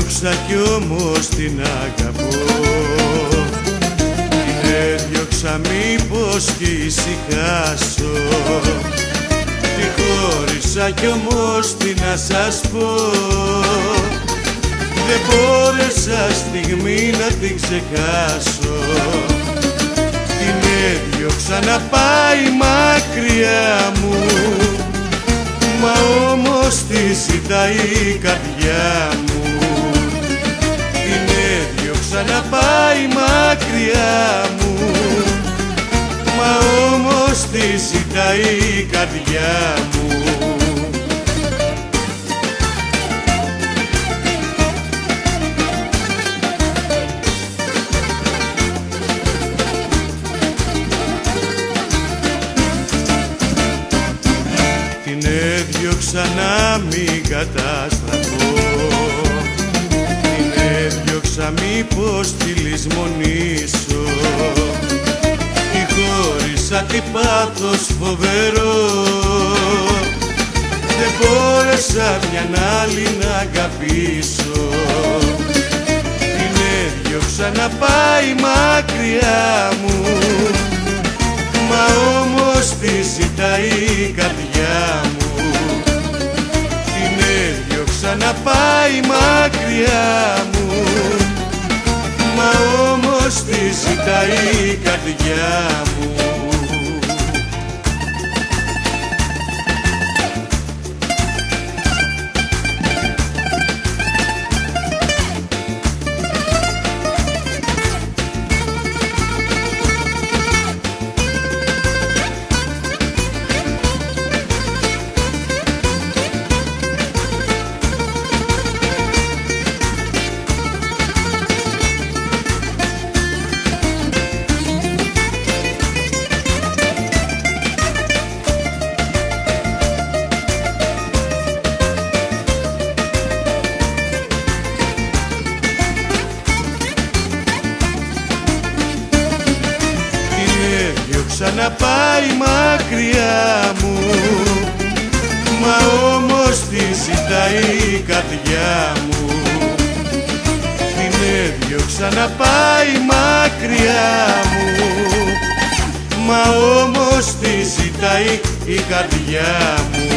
έδιωξα κι όμως την αγαπώ. Την έδιωξα μήπως κι ησυχάσω. Τη χώρισα κι όμως τι να σας πω. Δεν μπόρεσα στιγμή να την ξεχάσω. Την έδιωξα να πάει μακριά μου, μα όμως τη ζητάει η καρδιά μου. Την έδιωξα να πάει μακριά μου, μα όμως τη ζητάει η καρδιά μου. Την έδιωξα να μην καταστραφώ. Την έδιωξα μήπως τη λησμονήσω. Τη χώρισα τι πάθος φοβερό. Δεν μπόρεσα μιαν άλλη να αγαπήσω. Την έδιωξα να πάει μακριά μου, μα όμως τη ζητάει η καρδιά μου. Την έδιωξα να πάει μακριά μου, μα όμως τη ζητάει η καρδιά μου. Έδιωξα να πάει μακριά μου, μα όμως τη ζητάει η καρδιά μου. Την έδιωξα να πάει μακριά μου, μα όμως τη ζητάει η καρδιά μου.